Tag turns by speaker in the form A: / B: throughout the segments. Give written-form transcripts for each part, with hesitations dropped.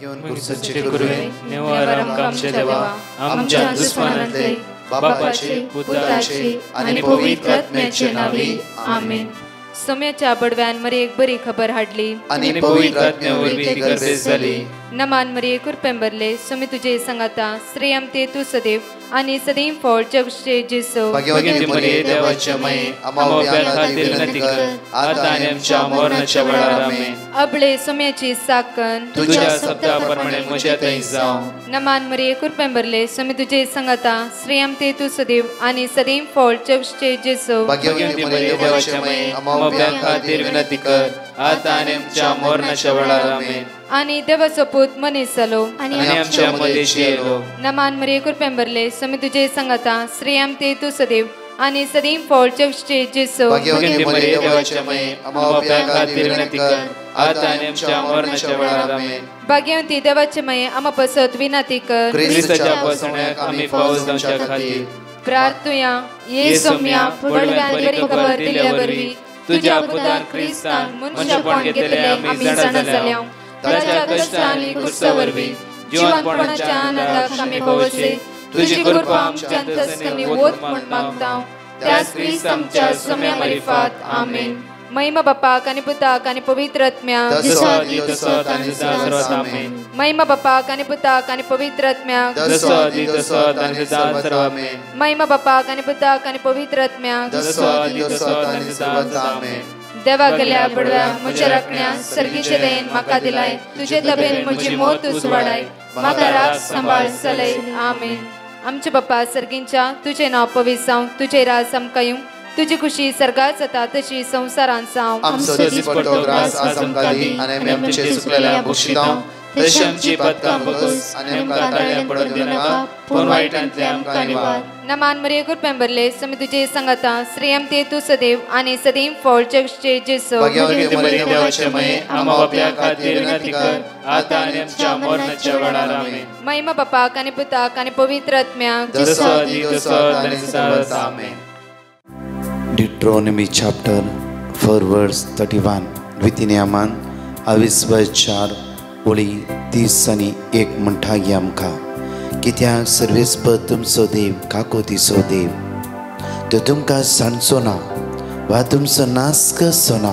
A: घेऊन पुरुषाचे गुरुवे नेवारम आमचे देवा आमच्या दुश्मनांतले बापाचे पुत्राचे आणि पवित्र आत्म्याचे नावे आमेन.
B: सोम्याच्या बडव्यान मरी एक बरी खबर हाडली
A: आणि पवित्र आत्म्यावर ती गर्दी झाली.
B: नमान मरी कुरपेंबरले सोमी तुझे संगाता श्रेयम ते तू सदैव आणि सदैव फळ जगचे जेसो.
A: भाग्यवती मरिये देवाच्या माये आम्हा खातीर विनंती कर आता आणि आमच्या मरणाच्या वेळार आमेन.
B: अबळे सोम्याची साकन
A: तुझ्या शब्दाप्रमाणे म्हज्या थंय जावं.
B: नमान मरी कुरपेंबरले सोमी तुझे संगाता श्रेयम ते तू सदैव आणि सदैव फळ जगचे जेसो.
A: भाग्यवती मरिये देवाच्या माये आम्हा खातीर विनंती कर आता आणि आमच्या मरणाच्या वेळार आमेन.
B: आणि देवाचो पूत मनीस जालो
A: आणि आमच्या मध्येशी येलो.
B: नमान मरी कुरपेंबरले सोमी तुझे संगाता श्रेयम ते तू सदैव आणि सदैव फळ जगचे जेसो.
A: भाग्यवती मरिये देवाच्या माये आम्हा खातीर विनंती कर आता आणि आमच्या मरणाच्या वेळार आमेन.
B: भाग्यवती देवाचे माये आम्हा पसत विनंती कर
A: ख्रिस्ताच्या पसण्याक आम्ही पावस जावच्या खातीर
B: प्रार्थुया. ये सोम्या बडव्यान बरी खबर दिल्यावरवी तुझ्या पुतान ख्रिस्तान मनुष्यपण घेतले आम्ही जाणा जाल्या. ताच्या कष्टांनी क्रुसावरवी जीवनपणाच्या आनंदाक आम्ही पवसे तुझी कृपा आमच्या अंतस्करणी वोत म्हण मागता. त्याच ख्रिस्त आमच्या सोम्या मार्फत आमेन. महिमा बापाक आणि पुताक आणि पवित्र आत्म्याक महिमा बापाक आणि पुताक आणि पवित्र आत्म्याक महिमा बापाक आणि पुताक आणि पवित्र आत्म्याक देवा गेल्या बडव्या म्हज्या राखण्या सर्गीचे देन म्हाका दिलाय. तुझे तबेन म्हजी मोत उसवाडाय म्हाका राख सांबाळ चलय. आमेन. आमचे बाप्पा सर्गींच्या तुझे नाव पवित्र जावं. तुझे राज आमकां येवं. तुझी खुशी सर्गात जाता तशी संसारांत जावं.
A: आमचो दिसपट्टो ग्रास आज आमकां दी आनी आमी आमचे सुकलेल्या बक्षितांव तशी आमची पदकां बगस आनी आमकां ताळ्यां पडत दिनाका पूण वायटांतले आमकां निवार.
B: नमान मरिये कुरपेंबरले सोमी तुझे संगाता श्रेयम ते तू सदैव आणि सदैव फळ जगचे जेसो.
A: भाग्यवती मरिये देवाचे माये आम्हा बाप्या खातीर विनंती कर आता आनी आमच्या मरणाच्या वेळार आमेन.
B: महिमा बापाक आणि पुताक आणि पवित्र आत्म्याक
A: आमेन.
C: Deuteronomy chapter 4 verse 31 द्वितीयमान 24 ओळी 30 आणि 1 म्हणटा गे आमकां कित्याक सर्वेस्पर तुमचो देव काको दिसो देव तो तुमकां सांडचो ना वा तुमचो नाश करचो ना.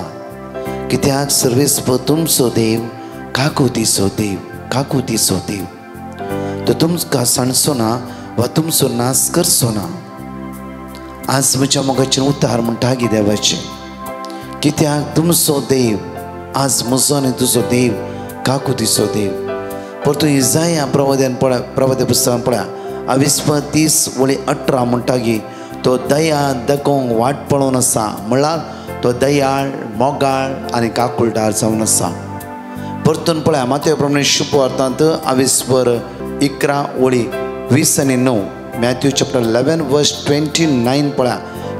C: कित्याक सर्वेस्पर तुमचो देव काको दिसो देव तो तुमकां सांडचो ना वा तुमचो नाश करचो ना. आज म्हज्या मोगाचें उतार म्हणटा गे देवाचें कित्याक तुमचो देव आज म्हजो आनी तुजो देव काकू दिसो देव. पर तूं इजाया प्रवाद्यान पळय प्रवाद्या पुस्तकान पळया 28:18 म्हणटा गे तो दया दाखोवंक वाट पळोवन आसा म्हणल्यार तो दयाळ मोगाळ आनी काकुळटार जावन आसा. परतून पळया मातये प्रमाणे शुभ अर्थांत 11:20 आनी 9 मॅथ्यू चॅप्टर 11 वर्स 29 पळया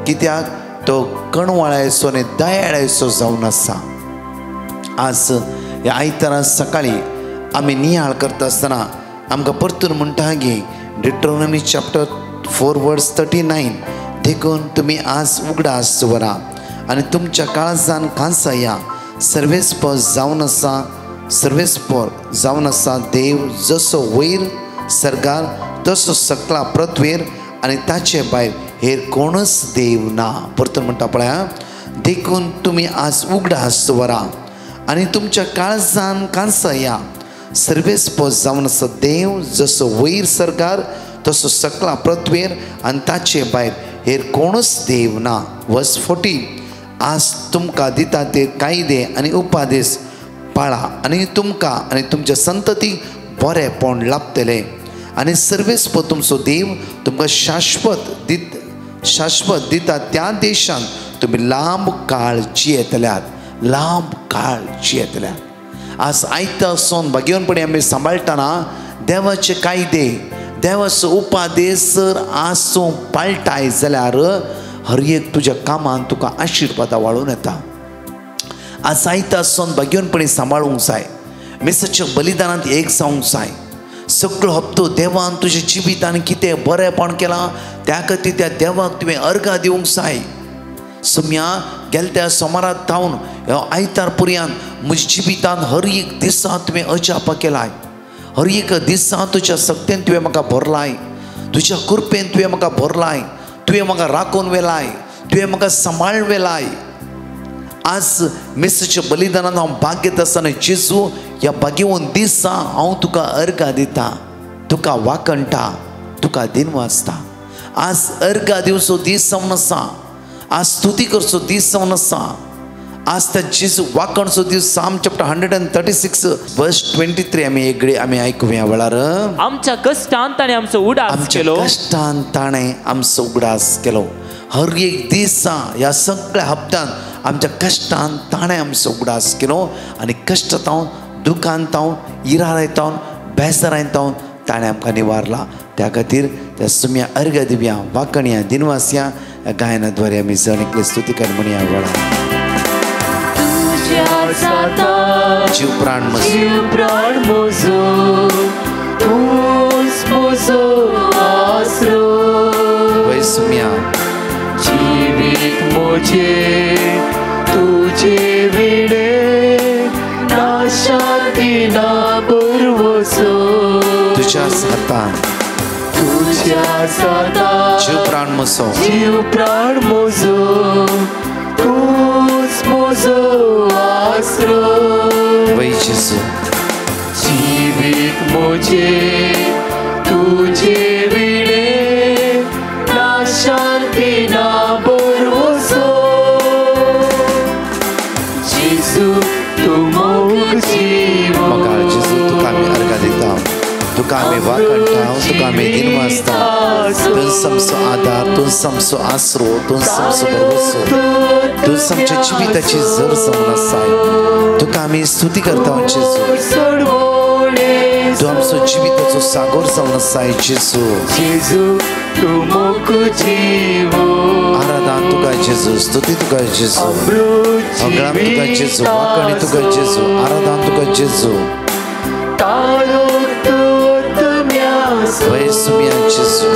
C: कित्याक तो कणवाळायचो आनी दयाळायचो जावन आसा. आज ह्या आयतारा सकाळी आमी नियाळ करता आसतना आमकां परतून म्हणटा गे डिट्रोनॉमी चॅप्टर 4 वर्स 39 देखून तुमी आज उगडास वरा आनी तुमच्या काळजान कांसा या सर्वेस्पर जावन आसा देव जसो वयर सर्गार तसो सकला पृथ्वीर आनी ताचे भायर हेर कोणूच देव ना. परतून म्हणटा पळया देखून तुमी आज उगडास वरा आनी तुमच्या काळजान कांसा या सर्वेस्पर जावन आसा देव जसो वयर सर्गार तसो सकला पृथ्वीर आनी ताचे भायर हेर कोणूच देव ना. वर्स 40 आज तुमकां दिता ते कायदे आनी उपादेश पाळा आनी तुमकां आनी तुमच्या संततीक बरेपण लाभतले आनी सर्वेस्पर तुमचो देव तुमकां शाश्वत दिता त्या देशांत तुमी लांब काळ जियेतल्यात. आज आयता सोन भाग्यवनपणी आमी सांबाळटना देवाचे कायदे देवाचो उपादेश जर आसूं पाळटाय जाल्यार हर एक तुज्या कामान तुका आशिर्वाद वाळून येता. आज आयता सोन भाग्यवनपणी सांबाळूंक जाय. मेसाच्या बलिदानांत एक जावंक जाय. सगळो हप्तो देवान तुज्या जिवितान कितें बरेंपण केलां त्या खातीर त्या देवाक तुवें अर्घा दिवंक जाय. सोम्या गेल्या त्या सोमारात थावन आयतार पर्यंत म्हज्या जिवितान हर एक दिसा तुवें अजाप केलाय. हर एक दिसा तुझ्या सक्तीन तुवें म्हाका भरलाय, तुझ्या कृपेन तुवें म्हाका भरलाय, तुवें म्हाका राखून वेलाय, तुवें म्हाका सांबाळून वेलाय. आज मेसाच्या बलिदानान हांव भाग घेत आसतना जेजू ह्या भाग्यवन दिसा हांव तुका अर्घ दिता, तुका वाकणटा, तुका दिनवासता. आज अर्घ दिवचो दीस जावन आसा, आज स्तुती करचो दीस जावन आसा. आज त्या जेजू वाकणचो दीस. साम चॅप्टर 136 वर्स 23 आमी आयकुया वेळार
D: आमच्या कष्टांत ताणें आमचो उडास केलो,
C: कष्टांत ताणें आमचो उडास केलो. हर एक दिसा ह्या सगळ्या हप्त्यात आमच्या कष्टांत ताणें आमचो उडास केलो आनी कश्टांत दुखांत इरायत बेजारांत ताणें आमकां निवारला. त्या खातीर त्या सुम्या अर्घ दिवया, वाकणया, दिनवासया गायनाद्वारे आमी जणेकले स्तुती कर म्हणया वेळार. जीव प्राण
D: मोजो तूच मोजो आसरो,
C: वय सुम्या
D: जिवीत मोजे तुजे विडे ना शांती ना बरवसो,
C: तुझ्या हातान जीव प्राण मोजो,
D: जीव प्राण मोजो तूच मोजो आसरो,
C: वय जेजू
D: जिवीत मोजे तुजे विडे ना शांती ना बरवसो, जेजू तू मोग जीवो.
C: म्हाका जेजू तुका आमी अर्घ दिता, तुका आमी वाकणटा, तुका आमी दिनवासता. तूं समसो आदार, तूं समसो आसरो, तूं समसो बरवसो, तूं आमच्या जिविताची जर जावन आसाय. तुका आमी स्तुती करता जेजू, तूं आमचो जिविताचो सागोर जावन आसाय जेजू.
D: जेजू तू मोग जीवो.
C: आराधना तुका जेजू, स्तुती तुका जेजू, अगळाम तुका जेजू, वाकणी तुका जेजू, आराधना तुका जेजू. वय सुम्या जेजू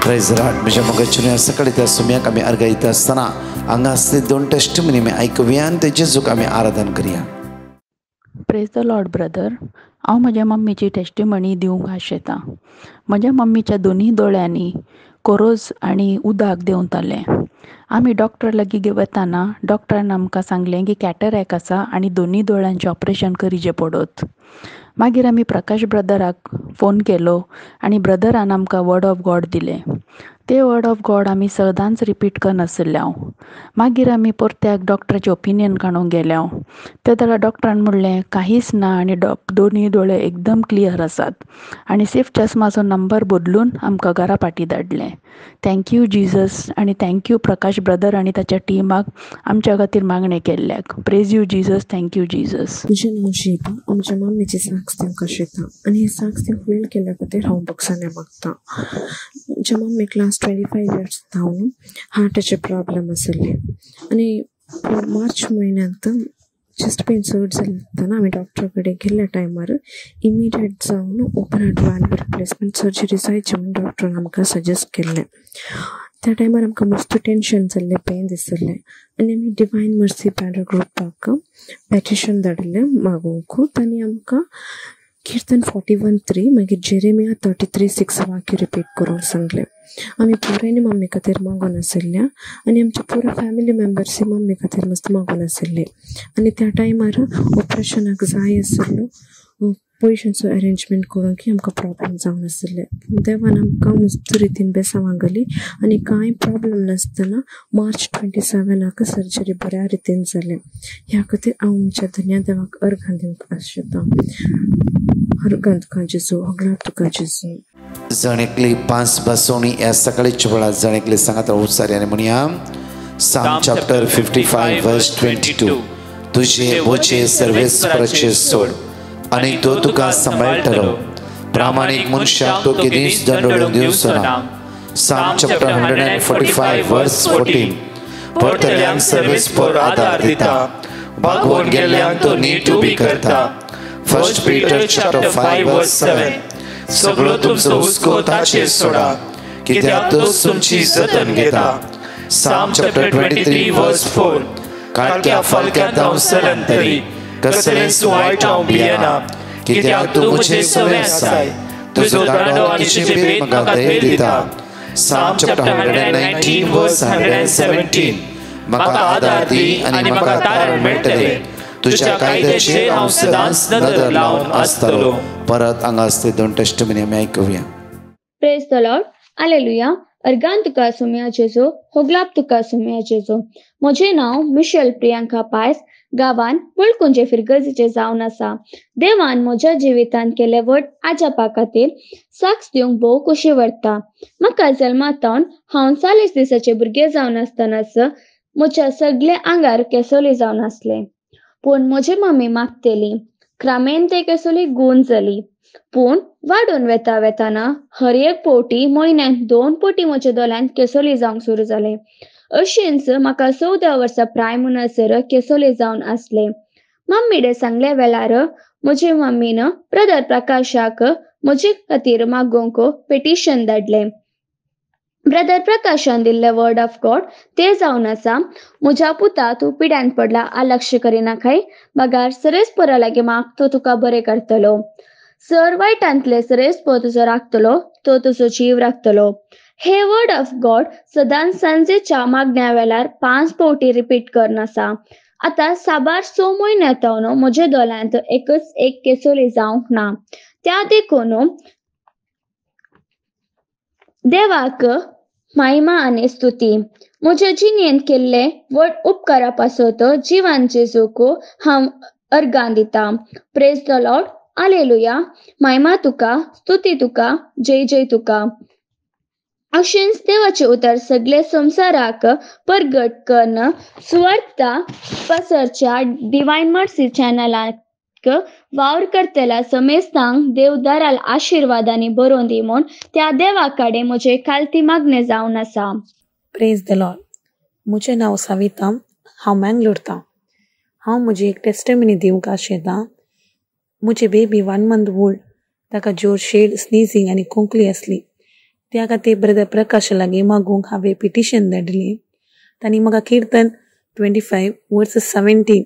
C: प्रेज लॉर्ड. म्हज्या मगजून सकाळी त्या सुम्याक आमी अर्घ दिता आसतना हांगा आसले 2 टेस्टिमनी आमी आयकुया आनी ते जेजूक आमी आराधन करया.
E: Praise the Lord brother. हांव म्हज्या मम्मीची टेस्टिमनी दिवंक आशेतां. म्हज्या मम्मीच्या दोनी दोळ्यांनी कोरोज आनी उदक देंवतालें. आमी डॉक्टर लागीं वताना डॉक्टरान आमकां सांगलें की कॅटरॅक्ट आसा आनी दोनी दोळ्यांचें ऑपरेशन करिचें पडत. मागीर आमी प्रकाश ब्रदराक फोन केलो आनी ब्रदरान आमकां वर्ड ऑफ गॉड दिलें. ते वर्ड ऑफ गॉड आमी सदांच रिपीट करनासले हांव. मागीर आमी परत्याक डॉक्टराचें ओपिनियन काडूंक गेले हांव. ते जाल्यार डॉक्टरान म्हणलें काहीच ना आनी दोनी दोळे एकदम क्लियर आसात आनी सेफ चश्माचो नंबर बदलून आमकां घरा फाटीं धाडलें. थँक्यू जिजस आनी थँक्यू प्रकाश ब्रदर आनी ताच्या टिमाक आमच्या खातीर मागणें केल्ल्याक. Praise you Jesus, thank you Jesus.
F: म्हजें नांव शिल्पा. आमच्या मम्मीची साक्स दिवंक आशिता आनी हे साक्स दिवंक वेळ केल्या खातीर हांव बक्षाने मागतां. म्हज्या मम्मीक लास्ट 25 years जावन हार्टाचे प्रॉब्लेम आसले आनी मार्च म्हयन्यांत चेस्ट पेन चड जातना आमी डॉक्टरा कडेन गेल्ल्या टायमार इमिडिएट जावन open heart valve replacement surgery जायची म्हूण डॉक्टरान आमकां सजेस्ट केल्लें. त्या टायमार आमकां मस्त टेन्शन जाल्लें, पेन दिसलें आनी आमी डिवायन मर्सी पॅरा ग्रुपाक पॅटिशन धाडलें मागोवंक. तांणी आमकां कीर्तन 41:3 मागीर जेरेमिया 33:6 वाक्य रिपीट करूंक सांगलें. आमी पुरायनी मम्मी खातीर मागून आशिल्ल्या आनी आमच्या पुरा फॅमिली मेंबर्सी मम्मी खातीर मस्त मागून आशिल्ले. आनी त्या टायमार ऑपरेशनाक जाय आशिल्लो पयशांचो अरेंजमेंट करूंक की आमकां प्रॉब्लेम जावन आशिल्ले. देवान आमकां मस्त रितीन बेसांवां घाली आनी कांय प्रॉब्लेम नासतना मार्च 27 सर्जरी बऱ्या रितीन जालें. ह्या खातीर हांव आमच्या धन्या देवाक अर्घां दिवंक आशिता. अर्घां तुका जेजू, हगळा तुका जेजू.
C: जणेकली 5 बसवणी ह्या सकाळीच्या वेळार जणेकली सांगात उत्सार्याने म्हणया. साम चॅप्टर 55 वर्स 22. तुझे बोचे सर्वेस्पराचे सोड आनी तो तुका सांबाळटलो. प्रामाणीक मनशाक तो केदींच दंडोवंक दिवचो ना. साम चॅप्टर 145 वर्स 14. परतल्यांक सर्वेस्पर आदार दिता, भागवून गेल्ल्यांक तो नीट उबी करता. फर्स्ट पीटर चॅप्टर 5 वर्स 7. सगळो तुमचो हुस्को ताचेर सोडा, कित्याक तोच तुमची जतन घेता. साम चॅप्टर 23 वर्स 4.
D: कालक्या फालक्यांत हांव सलंतरी कसलेंच वायट हांव भियेना कित्याक तूं म्हजें सगळें आसाय तुजो दांडो आनी तुजें भेट म्हाका धैर्य दिता Psalm chapter 119 verse 117 म्हाका आदार दी आनी म्हाका तारण मेळटले तुज्या कायद्याचेर हांव सदांच नदर लावन आसतलो.
C: परत हांगा असते 2 टेस्टिमनी आमी आयकुया.
B: Praise the Lord. हालेलुया. अर्गान तुका सुम्या जेजो, होगलाप तुका सुम्या जेजो. म्हजें नांव मिशेल प्रियांका पायस. गांवान पळकुंजे फिरगजीचे जावन आसा. देवान म्हज्या जिवितान केले व्हड आजापा खातीर साक्ष दिवंक भोव खोशी वाडटा. म्हाका जल्मातावन हांव 40 दिसाचें भुरगें जावन आसतनाच म्हज्या सगळे आंगार केसोली जावन आसले. पूण म्हजी मम्मी मागतेली. क्रामेन ते केसोली गूण जाली. पूण वाडून वेताना हर एक पोवटी म्हयन्याक 2 पोटी म्हज्या दोळ्यांत केसोली जावंक सुरू जाले. अशींच म्हाका 14 वर्सां प्राय म्हणसर केसोली जावन आसले. मम्मीडे सांगले वेळार म्हजे मम्मीन ब्रदर प्रकाशाक म्हजे खातीर मागोवंक पेटिशन धाडले. ब्रदर प्रकाशान दिल्ले वर्ड ऑफ गॉड ते जावन आसा. म्हज्या पुता तूं पिड्यान पडला आ लक्ष करिना खाय मागार सरेस्परा लागी माग तो तुका बरें करतलो. सर वायटांतले सरेस्प तुजो राखतलो तो तुजो जीव राखतलो. हे वर्ड ऑफ गॉड सदांच सांजेच्या मागण्या वेळार 5 पावटी रिपीट करन आसा. आतां साबार 6 म्हयने जावन म्हज्या दोळ्यांत एकच एक केसोली जावंक ना. त्या देखून देवाक महिमा आनी स्तुती. म्हज्या जिणेंत केल्ले व्हड उपकारा पासत जिवान जेजूक हांव अर्गां दिता. Praise the Lord. हालेलुया. महिमा तुका, स्तुती तुका, जय जय तुका. अशेंच देवाचे उतर सगळे संवसाराक परगट करन सुवार्ता पसरच्या डिवायन मर्सी चॅनलाक वावर करतल्या समेस्तांक देव दाराल आशिर्वादांनी बरोवन दी म्हूण त्या देवा कडेन म्हजे कालती मागणे जावन आसा.
F: Praise the Lord. म्हजें नांव सविता. हांव मँगलोरतां. हांव म्हजी एक टेस्टिमनी दिवंक आशेतां. म्हजी बेबी 1 month ओल्ड. ताका जोर शेड स्नीजिंग आनी खोंकली आसली. त्या खातीर ब्रदर प्रकाश लागीं मागूंक हांवें पिटिशन धाडलें. तांणी म्हाका किर्तन 25 verse 17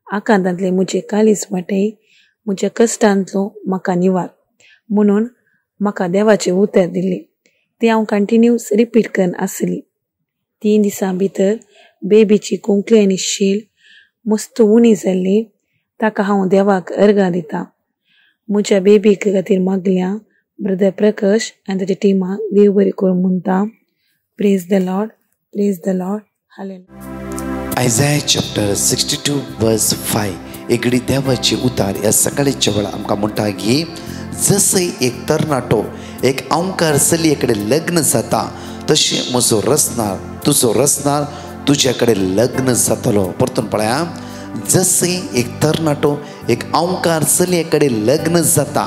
F: आकांतांतले म्हजे कालीस वाटय म्हज्या कश्टांतलो म्हाका निवार म्हणून म्हाका देवाचें उतर दिलें. तें हांव कंटिन्यूस रिपीट करन आसली. 3 दिसां भितर बेबीची खोंकली आनी शील मस्त उणी जाल्ली. ताका हांव देवाक अर्गां दितां. म्हज्या बेबीक खातीर मागल्या ब्रदर प्रकाश आनी ताच्या टिमाक देव बरें करूं म्हणटा. Praise the Lord. Praise the Lord. Hallelujah.
C: Isaiah chapter 62 verse 5 एगडी देवाची उतार ह्या सकाळीच्या वेळा आमकां म्हणटा की जसं एक तरणाटो एक औंकार चलये कडेन लग्न जाता तशें म्हजो रसनार तुजो रसनार तुज्या कडेन लग्न जातलो. परतून पळया. जसं एक तरणाटो एक औंकार चलये कडेन लग्न जाता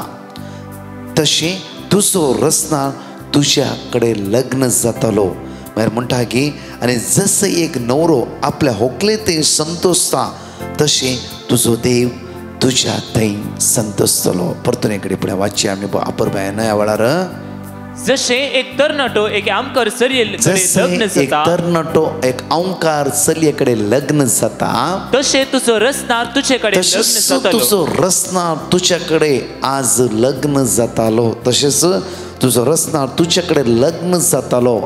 C: तशें तुजो रसनार तुज्या कडेन लग्न जातलो. म्हळ्यार म्हणटा की आनी जसं एक न्हवरो आपल्या व्हंकले थंय संतोसता तशें तुजो देव तुज्या थंय संतोसतलो. परतून एक कडेन वाचची आमी आपर बायन ह्या वेळार.
D: जशें एक तरणाटो एक आमकार चलये कडेन लग्न जाता
C: तरणाटो एक औंकार चलये कडेन लग्न जाता
D: तशें तुजो रसनार तुजे कडेन लग्न जातलो.
C: तुजो रसनार तुज्या कडेन आज लग्न जातालो. तशेंच तुजो रसनार तुज्या कडेन लग्न जातालो.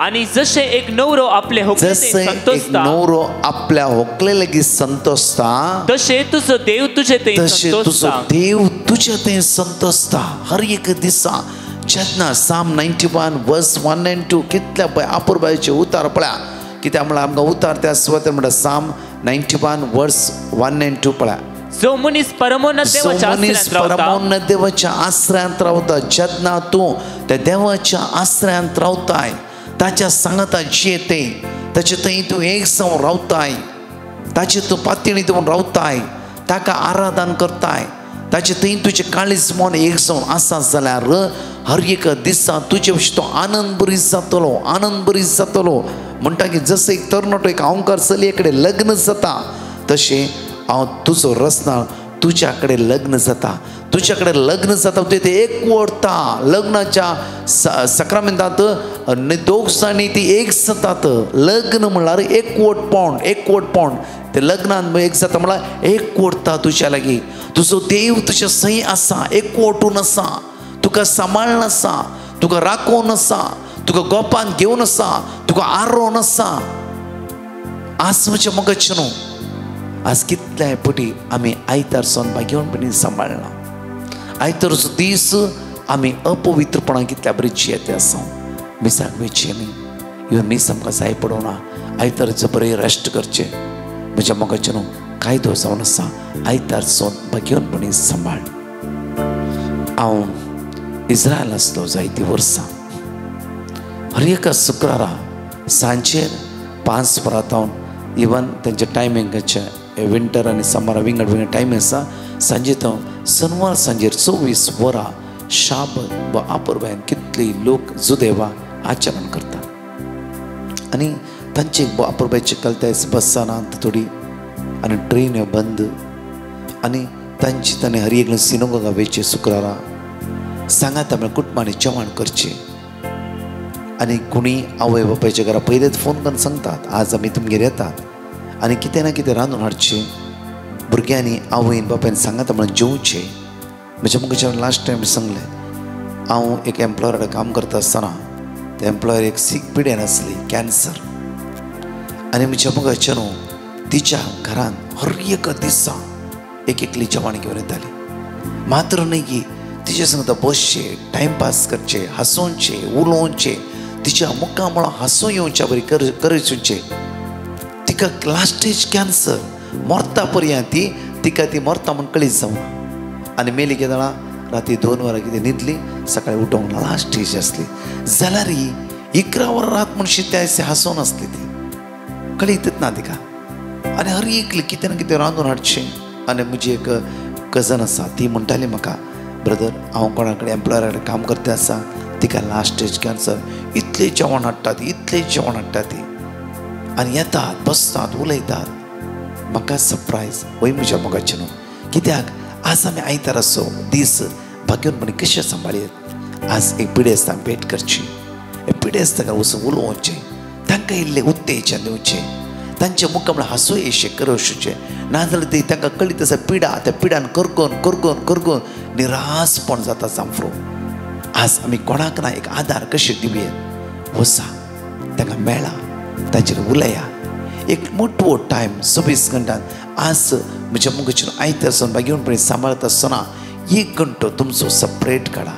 D: आनी जशें एक न्हवरो आपले व्हंकले संतोसता
C: न्हवरो आपल्या व्हंकले लागीं संतोसता
D: तशें तुजो देव तुजे थंय
C: तशें तुजो देव तुजे थंय संतोसता. हर एक दिसा जेन्ना Psalm 91 verse 1 and 2 कितल्या पळय आपुरबायेचे उतार पळया. कित्याक म्हळ्यार आमकां उतार त्या सुवातेर म्हणटा Psalm 91 verse 1 and 2 पळया.
D: जो मनीस परमोन्नत
C: देवाच्या आश्रयांत रावता. जेन्ना तूं त्या देवाच्या आश्रयांत रावताय ताच्या सांगता जियेते ताचे थंय तूं एक जावन रावताय ताचे तूं पातळी दिवन रावताय ताका आराधन करताय ताचे थंय तुजें काळीज मन एक जावन आसा जाल्यार हर एक दिसा तुजे भशेन तो आनंद बरीत जातलो. आनंद बरीत जातलो. म्हणटा की जसं एक तरणाटो एक औंकार चलये कडेन लग्न जाता तशें हांव तुजो रसनार तुज्या कडेन लग्न जाता. तुझ्याकडे लग्न जाता ते एकवटता लग्नाच्या सक्रामेंतांत दोग जाणी ती एक जातात. लग्न म्हणल्यार एकवटपण ते लग्नान एक जाता म्हणल्यार एकवटता तुज्या लागीं. तुजो देव तुज्या सही आसा, एकवटून आसा, तुका सांबाळून आसा, तुका राखून आसा, तुका गोपान घेवन आसा, तुका आरोवन आसा. आज म्हज्या मोगाचे न्हू, आज कितल्या पटी आमी आयतार सोन घेवन सांबाळना. आयतारचो दीस आमी अपवित्रपणां कितल्या बरी जियेते आसा. मिसाक वेची न्ही, ह्यो मीस आमकां जाय पडोना. आयतारचो बरें रेस्ट करचे. म्हज्या मोगाचे न्हू, कायदो जावन आसा. आयतार सोन घेवन सांबाळ. हांव इस्रायल आसलो जायतीं वर्सां. हर एका शुक्रारा सांजेर 5 वरां इवन तेंचे टायमिंगाचे विंटर आनी समर विंगड टायमींग आसा. सांजे तो शनिवार सांजेर 24 वरां शाबत वा आपुरबायन कितली लोक जुदेवा आचरण करतात. आनी तांची आपुरबायची कलतायस बसां नात थोडी आनी ट्रेन बंद. आनी तांची ताणें हर एक सिनोगोगा वेचे शुक्रारा सांगात म्हळ्यार कुटुंबांनी जेवण करचें. आनी कोणी आवय बापायच्या घरा पयलेच फोन करून सांगतात आज आमी तुमगेर येतात आनी कितें ना कितें रांदून हाडचें. भुरग्यांनी आवयन बापायन सांगात म्हळ्यार जेवचें. म्हज्या मुखार लास्ट टायम सांगलें, हांव एक एम्प्लॉयर कडेन काम करता आसतना त्या एम्प्लॉयर एक सीक पिड्यान आसली, कॅन्सर. आनी म्हज्या मुखाचे न्हू तिच्या घरान हर एका दिसा एकली जेवण घेवन येताली. मात्र न्ही की तिचे सांगता बसचे, टायमपास करचे, हांसोवचे, उलोवचे, तिच्या मुखा म्हळ्यार हांसूं येवच्या बरी करचें. तिका लास्ट स्टेज कॅन्सर, मरता पर्यंत तिका ती मरता म्हूण कळीत जावना. आनी मेली कितें जाणा, राती 2 वरां कितें न्हिदली, सकाळीं उठोंक लास्ट स्टेज आसली. जाल्यार 11 वरां रात म्हणशी त्या दिसा हांसून आसली ती, कळीतच ना तिका. आनी हर एकली कितें ना कितें रांदून हाडचें. आनी म्हजी एक कजन आसा ती म्हणटाली म्हाका, ब्रदर हांव कोणा कडेन एम्प्लॉयरा कडेन काम करता आसा, तिका लास्ट स्टेज कॅन्सर, इतलें जेवण हाडटा ती, इतलें जेवण हाडटा ती. आनी येतात, बसतात, उलयतात. म्हाका सरप्रायज वय म्हज्या मोगाचें न्हू. कित्याक आज आमी आयतार असो दीस भाग्योनपणी कशें सांबाळयत. आज एक पिढी आसता भेट करची, पिढी आसता वचून उलोवचें, तांकां इल्लें उत्तेजन दिवचें, तांचे मुखार म्हळ्यार हांसूं येशें करचें. नाजाल्यार ती तांकां कळीत आसा पिडा, त्या पिड्यान करगून निरासपण जाता सामफ्रो. आज आमी कोणाक ना एक आदार कशें दिवया. वसा तांकां मेळा, तांचेर उलया. एक मोठो टायम 24 घंटान आज म्हज्या मुखाचेर आयतार सावन घेवन सांबाळता आसतना 1 घंटो तुमचो सपरेट काडा.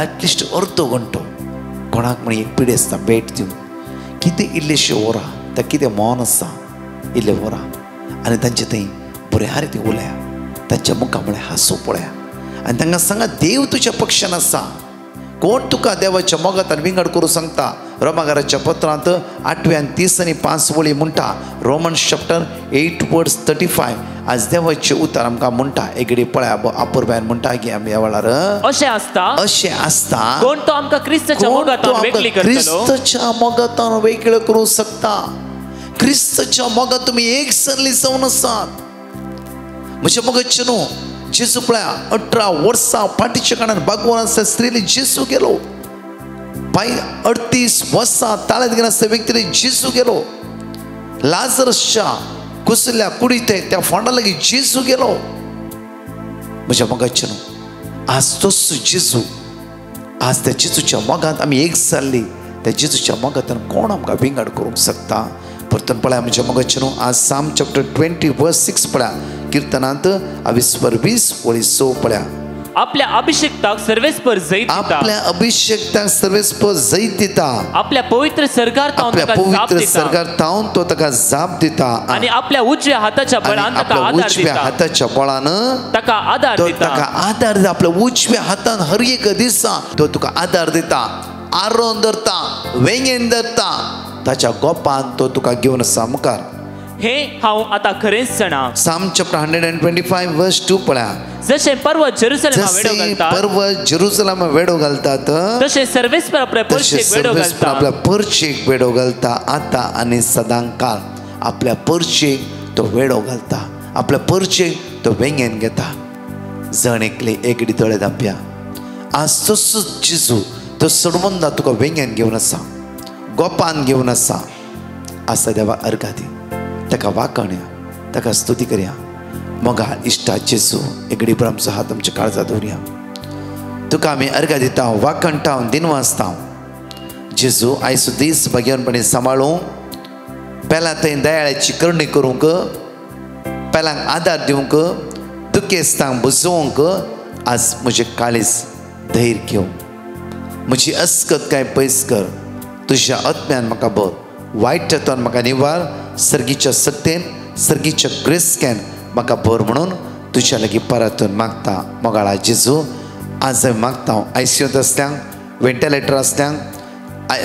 C: एटलिस्ट अर्दो घंटो कोणाक म्हण एक पिडी आसता भेट दिवन. कितें इल्लेशें वरां, तां कितें मौन आसा इल्लें वरां, आनी तांचे थंय बऱ्या रितीन उलया, तांच्या मुखा म्हळ्यार हांसूं पळया. आनी तांकां सांगा देव तुज्या पक्षान आसा. कोण तुका देवाच्या मोगातान विंगड करूं सांगता. रोमाकाराच्या पत्रांत 8:30 म्हणटा, रोमन्स चॅप्टर 8:35. आज देवाचे उतर आमकां म्हणटा. एकडे पळया आपुरबायन म्हणटा की आमी ह्या वेळार अशें आसता
D: कोण तो आमकां क्रिस्ताच्या
C: मोगातान वेगळो करूं शकता. क्रिस्ताच्या मोगात तुमी एक सरली जावन आसात. म्हज्या मोगाचे न्हू, जेजू पळया 18 वर्सां फाटीच्या काळान भगवान स्त्रीले जेजू गेलो. 38 वर्सां ताळ्यांत घेवन आसता व्यक्तीले जेजू गेलो. लाजरसच्या कुसल्या कुडीत त्या फोंडा लागीं जेजू गेलो. म्हज्या मोगाचे न्हू, आज तोच जेजू, आज त्या जेजूच्या मोगांत आमी एक जाल्ली. त्या जेजूच्या मोगांतल्यान कोण आमकां विंगड करूंक शकता. परतून पळया म्हज्या मोगाचे न्हू, आज साम चॅप्टर 20:6 पळया. कीर्तनांत 20:6 पळया.
D: आपल्या अभिषेकताक सर्वेस्पर जैत दिता.
C: आपल्या अभिषेकताक सर्वेस्पर जैत दिता.
D: आपल्या पवित्र सरकार
C: तावन तो ताका जाप दिता.
D: आणि आपल्या उजव्या हाताच्या बळान ताका आदार दिता.
C: हाताच्या बळान
D: ताका आदार दिता.
C: आपल्या उजव्या हातान हर एक दिसा तो तुका आदार दिता, आरोन धरता, वेंगेन धरता, ताच्या गोपान तो तुका घेवन आसा मुखार.
D: हे हांव आतां खरेंच जाणा.
C: साम चॅप्टर 125:2 पळया.
D: जशें पर्वत जेरुसलेमा वेडो घालतात, तशें सर्वेस्पर आपल्या
C: पर्शेक वेडो घालता आता आनी सदां काळ. आपल्या पर्शेक तो वेडो घालता, आपल्या पर्शेक तो वेंगेन घेता. जण एकले एगडी दोळे धांप्या आज तसोच जेजू तो सोडवंदा तुका वेंग्यान घेवन आसा, गोपान घेवन आसा. आसा देवा अर्घा दी, ताका वाकण्या, ताका स्तुती करया. मोगा इश्टा जेजू एगडी पर आमचो हात आमच्या काळजात दवरया. तुका आमी अर्घा दिता, वाकणटा, दिनवासता. जेजू आयचो दीस भगेवनपणी सांबाळूं, पेला थंय दयाळ्याची करणी करूंक, पेलांक आदार दिवंक, दुखेस्तांक बुजोवंक आज म्हजें काळीज धैर्य घेवं. म्हजी अस्कत काय पयस कर. तुज्या आत्म्यान म्हाका भर, वायटांतल्यान म्हाका निवार. सर्गीच्या सत्तेन, सर्गीच्या ग्रेस्क्यान म्हाका भर म्हणून तुज्या लागीं परतून मागता. मोगाळा जेजू आज हांवें मागता. ICUत आसल्यांक, वेंटिलेटर आसल्यांक,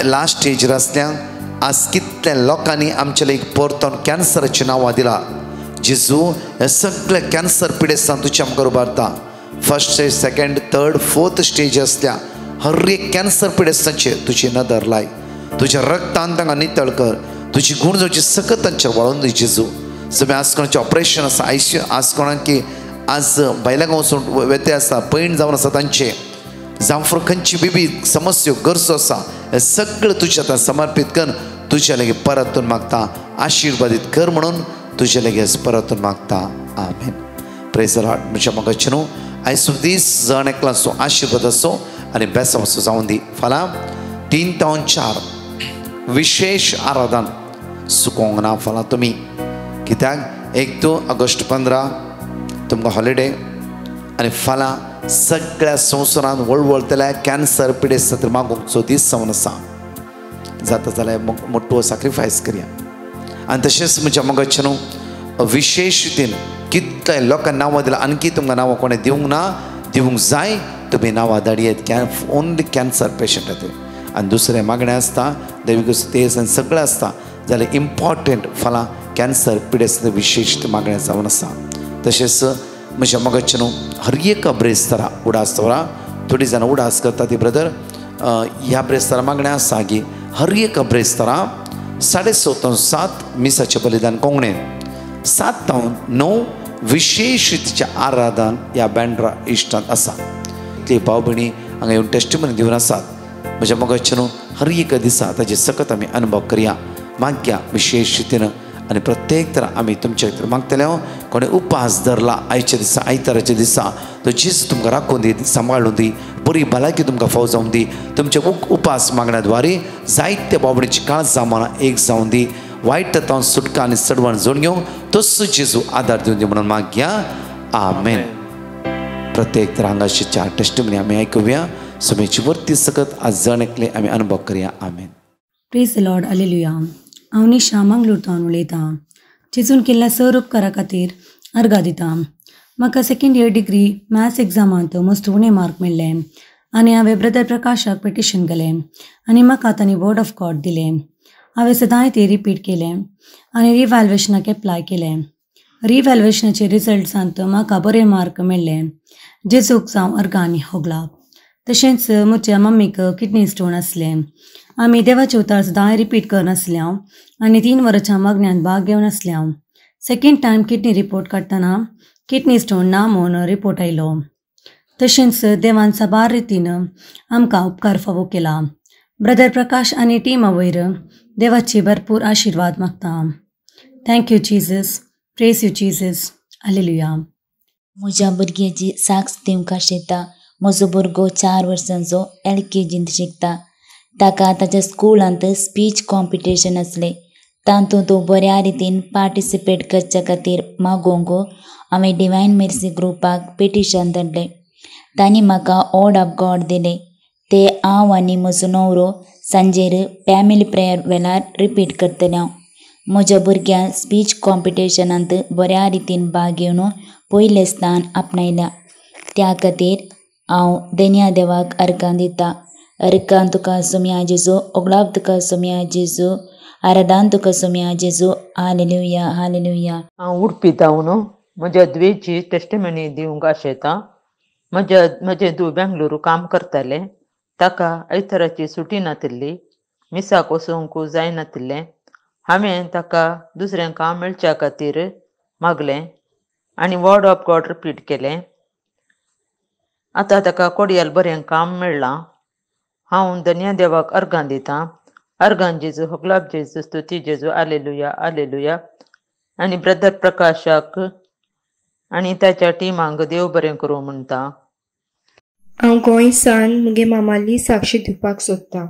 C: लास्ट स्टेजीर आसल्यांक आज कितल्या लोकांनी आमच्या लागीं परतून कॅन्सराची नांवां दिला. जेजू हे सगळे कॅन्सर पिडेस्तान तुज्या आमकां उबारता. First stage, second, third, fourth stage आसल्या हर एक कॅन्सर पिडेस्तांचेर तुजी नदर लाय. तुज्या रक्तान तांकां नितळ कर. तुजी गुणजोची सकत तांचेर वळोवन दी जेजू. सगळें आज कोणाचें ऑपरेशन आसा, ICU आज कोणाक की आज भायल्या वचून वेते आसा, पैण जावन आसा तांचे, जावं फुडें खंयची बिबी समस्यो गरजो आसा, हे सगळें तुज्या आतां समर्पीत कर. तुज्या लागीं परतून मागता, आशिर्वादीत कर म्हणून तुज्या लागीं परतून मागता. आमेन. Praise the Lord. म्हज्या मोगाचे न्हू आयचो दीस जण एकला असो, आशिर्वाद असो आनी बेसांव असो जावन दी. फाल्यां 3 ते 4 विशेष आराधन सुकोवंक ना. फाल्यां तुमी कित्याक 1 ऑगस्ट 15 तुमकां हॉलिडे आनी फाल्यां सगळ्या संवसारांत वळवळतल्या कॅन्सर पिडेस्त खातीर मागूंकचो दीस जावन आसा. जाता जाल्यार मोठो सॅक्रिफायस करया. आनी तशेंच म्हज्या मोगाचे न्हू विशेष रितीन कितले लोकांनी नांवां दिलां. आणकी तुमकां नांवां कोणें दिवंक ना, दिवंक जाय. तुमी नांवां धाडयेत ओन्ली कॅन्सर पेशंट खातीर. आनी दुसरें मागणें आसता, दैवीक तेज आनी सगळें आसता जाल्यार इम्पॉर्टंट फाल्यां कॅन्सर पिडेस्त विशेश मागणें जावन आसा. तशेंच म्हज्या मोगाचे न्हू हर एक ब्रेस्तारा उडासतोरा थोडी जाणां उडास करता ती ब्रदर. ह्या ब्रेस्तारा मागणें आसा की हर एक ब्रेस्तारा 6:30 ते 7 मिसाचें बलिदान कोंकणीन, 7 ते 9 विशेष रितीचें आराधन ह्या बँड्रा इश्टांत आसा. ते भाव भयणी हांगा येवन टेस्टिमनी दिवन आसात. म्हज्या मोगाचे न्हू हर एक दिसा ताजे सकत आमी अनुभव करया, मागया विशेष रितीन. आनी प्रत्येक तरा आमी तुमचे खातीर मागतले. कोणें उपास धरला आयच्या दिसा, आयताराच्या दिसा, तो जेजू तुमकां राखून दी, सांबाळून दी, बरी भलायकी तुमकां फाव जावन दी. तुमचे उपास मागण्या द्वारे जायत्या बाबडीची काळज जावना एक जावन दी. वायट तत्वां सुटका आनी चडवण जोड घेवंक तसो जेजू आदार दिवन दी म्हणून मागया. आमेन. प्रत्येक तरा हांगाचे 4 टेस्टिमनी आमी आयकुया. सुमेची वर्ती सकत आज जण एकले आमी अनुभव करया. Amen.
G: Praise the Lord. Hallelujah. हांव निशा मंगळूरतावन उलयतां. जेजून केल्ल्या सर उपकारा खातीर अर्घा दितां. म्हाका 2nd इयर डिग्री मॅथ्स एग्जामांत मस्त उणे मार्क मेळ्ळे आनी हांवें ब्रदर प्रकाशाक पिटिशन केलें आनी म्हाका तांणी वर्ड ऑफ गॉड दिलें. हांवें सदांय तें रिपीट केलें आनी रिवॅल्युएशनाक एप्लाय केलें. रिवॅल्युएशनाचे रिजल्ट्सांत म्हाका बरे मार्क मेळ्ळे. जेजूक जावं अर्घा आनी होगला. तशेंच म्हज्या मम्मीक किडनी स्टोन आसलें. आमी देवाचे उतार सदांय रिपीट करनासल्या आनी 3 वरांच्या मागण्यांत भाग घेवन आसल्या. 2nd टायम किडनी रिपोर्ट काडटना किडनी स्टोन ना म्हूण रिपोर्ट आयलो. तशेंच देवान साबार रितीन आमकां उपकार फावो केला. ब्रदर प्रकाश आनी टिमा वयर देवाची भरपूर आशिर्वाद मागता. Thank you Jesus. Praise you Jesus. Hallelujah.
H: म्हज्या भुरग्याची साक्ष दिवंक आशेता. म्हजो भुरगो 4 वर्सांचो LKGंत शिकता. ताका ताच्या स्कुलांत स्पीच कॉम्पिटिशन आसलें. तातूंत तो बऱ्या रितीन पार्टिसिपेट करचे खातीर मागोवंक हांवें डिवायन मेर्सी ग्रुपाक पिटिशन धाडलें. तांणी म्हाका वर्ड ऑफ गॉड दिलें. तें हांव आनी म्हजो न्हवरो सांजेर फॅमिली प्रेयर वेळार रिपीट करतलें. म्हज्या भुरग्यान स्पीच कॉम्पिटिशनांत बऱ्या रितीन भाग घेवन पयलें स्थान आपणायल्या. त्या खातीर हांव देन्या देवाक अर्घां दितां. अर्घां तुका सोम्या जेजू, ओगलाव तुका सोम्या जेजू, आराधन तुका सोम्या जेजू. हालेलुया. हालेलुया.
I: हांव उडपी जावन म्हज्या धुवेची टेस्टिमनी दिवंक आशेतां. म्हजें धूव बेंगलुरू काम करतालें. ताका आयताराची सुटी नातिल्ली, मिसाक वचूंक जायनातिल्लें. हांवें ताका दुसरें काम मेळच्या खातीर मागलें आनी वर्ड ऑफ गॉड रिपीट केलें. आतां ताका कोडयाल बरें काम मेळ्ळां. हांव धन्य देवाक अर्गां दितां. अर्गां जेजू होगलाब जेजू स्तुती जेजू आलेलुया आलेलुया. आनी ब्रदर प्रकाशाक आनी ताच्या टिमांक देव बरें करूं म्हणटा.
J: हांव गोंयसान मुगे मामाली साक्षी दिवपाक सोदतां.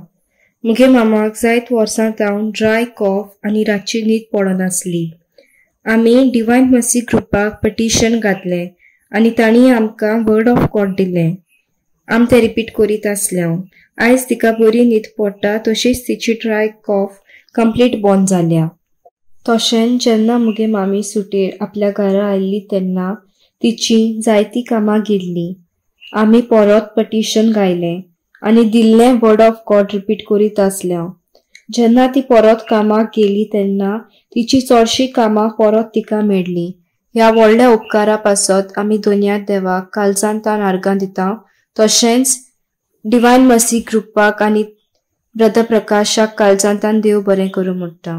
J: मुगे मामाक जायत वर्सां जावन ड्राय कॉफ आनी रातची न्हीद पडनासली. आमी डिवायन मर्सी ग्रुपाक पटिशन घातलें आनी तांणी आमकां वर्ड ऑफ गॉड दिलें. आम तें रिपीट करीत आसलें. आयज तिका बरी न्हीद पडटा तशीच तिची ड्राय कॉफ कंप्लीट बंद जाल्या. तशेंच जेन्ना मुगे मामी सुटेर आपल्या घरा आयिल्ली तेन्ना तिची जायती कामां गेल्ली. आमी परत पटिशन गायलें आनी दिल्लें वर्ड ऑफ गॉड रिपीट करीत आसलें. जेन्ना ती परत कामाक गेली तेन्ना तिची चडशीं कामां परत तिका मेळ्ळीं. ह्या व्हडल्या उपकारा पासत आमी दोनया देवाक कालचांतान आर्गां दिता. तशेंच डिवायन मर्सी ग्रुपाक आनी ब्रदर प्रकाशाक कालचांतान देव बरें करूं म्हणटा.